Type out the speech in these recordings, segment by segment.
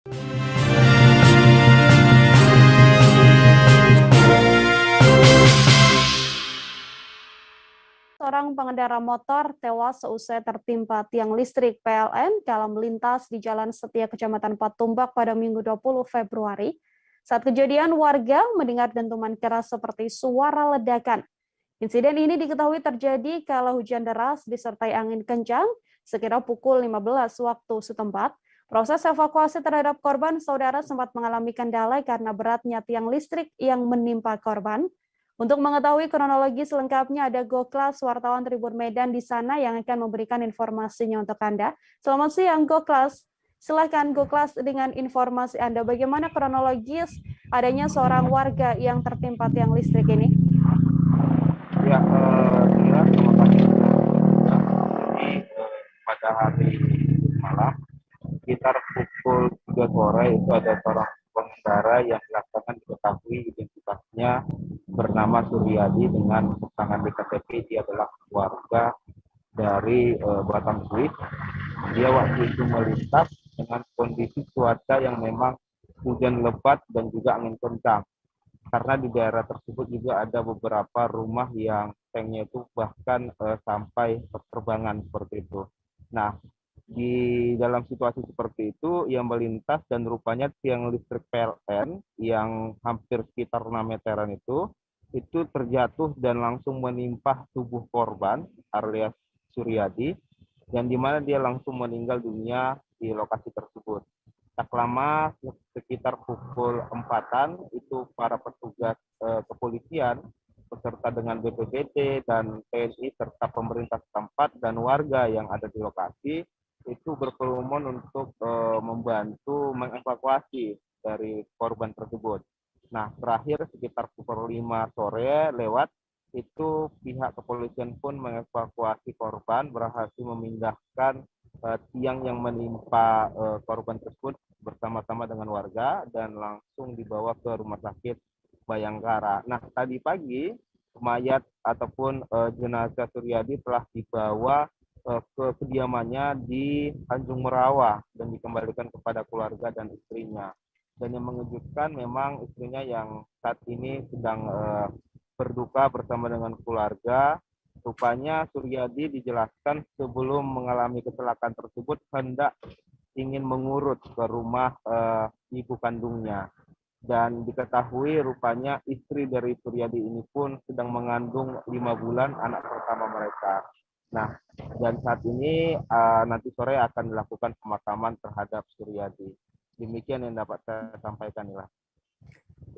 Seorang pengendara motor tewas seusai tertimpa tiang listrik PLN dalam melintas di Jalan Setia Kecamatan Patumbak pada Minggu 20 Februari. Saat kejadian, warga mendengar dentuman keras seperti suara ledakan. Insiden ini diketahui terjadi kala hujan deras disertai angin kencang sekitar pukul 15 waktu setempat. Proses evakuasi terhadap korban saudara sempat mengalami kendala karena beratnya tiang listrik yang menimpa korban. Untuk mengetahui kronologi selengkapnya ada Goklas, wartawan Tribun Medan di sana yang akan memberikan informasinya untuk Anda. Selamat siang Goklas. Silakan Goklas dengan informasi Anda. Bagaimana kronologis adanya seorang warga yang tertimpa tiang listrik ini? Ya, selamat pagi. Jadi pada hari malam sekitar pukul 3 sore itu ada seorang pengendara yang belakangan diketahui identitasnya bernama Suryadi dengan keterangan di KTP dia adalah warga dari Batam Swiss. Dia waktu itu melintas dengan kondisi cuaca yang memang hujan lebat dan juga angin kencang. Karena di daerah tersebut juga ada beberapa rumah yang tanknya itu bahkan sampai terbangan seperti itu. Nah, di dalam situasi seperti itu yang melintas dan rupanya tiang listrik PLN yang hampir sekitar 6 meteran itu terjatuh dan langsung menimpa tubuh korban alias Suryadi dan di mana dia langsung meninggal dunia di lokasi tersebut. Tak lama sekitar pukul 4-an itu para petugas kepolisian beserta dengan BPBD dan TNI serta pemerintah setempat dan warga yang ada di lokasi itu berkerumun untuk membantu mengevakuasi dari korban tersebut. Nah, terakhir sekitar pukul 5 sore lewat itu pihak kepolisian pun mengevakuasi korban, berhasil memindahkan tiang yang menimpa korban tersebut bersama-sama dengan warga dan langsung dibawa ke rumah sakit Bayangkara. Nah, tadi pagi mayat ataupun jenazah Suryadi telah dibawa ke kediamannya di Tanjung Merawa dan dikembalikan kepada keluarga dan istrinya. Dan yang mengejutkan memang istrinya yang saat ini sedang berduka bersama dengan keluarga. Rupanya Suryadi dijelaskan sebelum mengalami kecelakaan tersebut hendak ingin mengurut ke rumah ibu kandungnya. Dan diketahui rupanya istri dari Suryadi ini pun sedang mengandung 5 bulan anak pertama mereka. Nah, dan saat ini nanti sore akan dilakukan pemakaman terhadap Suryadi. Demikian yang dapat saya sampaikan, Ila.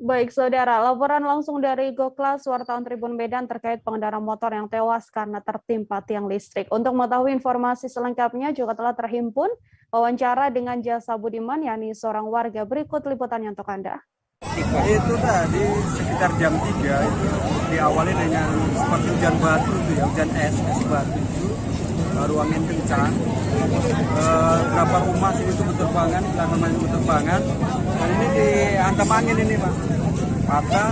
Baik, saudara. Laporan langsung dari Goklas, wartawan Tribun Medan terkait pengendara motor yang tewas karena tertimpa tiang listrik. Untuk mengetahui informasi selengkapnya juga telah terhimpun wawancara dengan Jasa Budiman, yakni seorang warga. Berikut liputannya untuk Anda. Itu tadi sekitar jam 3 itu diawali dengan seperti hujan batu itu ya, hujan es batu itu, baru angin kencang. Beberapa rumah sini itu berterbangan, belakang itu berterbangan, dan ini dihantam angin ini Pak. Maka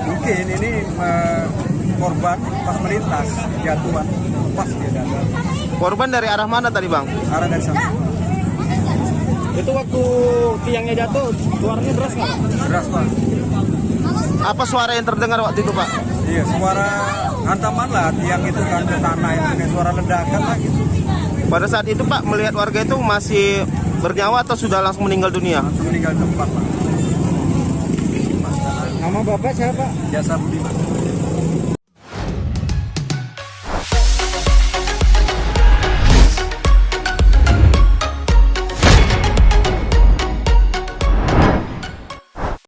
mungkin ini korban pas melintas jatuhan, pas dia datang. Korban dari arah mana tadi, Bang? Arah dari sana. Itu waktu tiangnya jatuh, suaranya deras nggak? Deras Pak. Apa suara yang terdengar waktu itu, Pak? Iya, suara hantaman lah tiang itu kan ke tanah itu, kayak suara ledakan lah gitu. Pada saat itu, Pak, melihat warga itu masih bernyawa atau sudah langsung meninggal dunia? Langsung meninggal tempat Pak. Nama Bapak siapa? Jasa Budiman.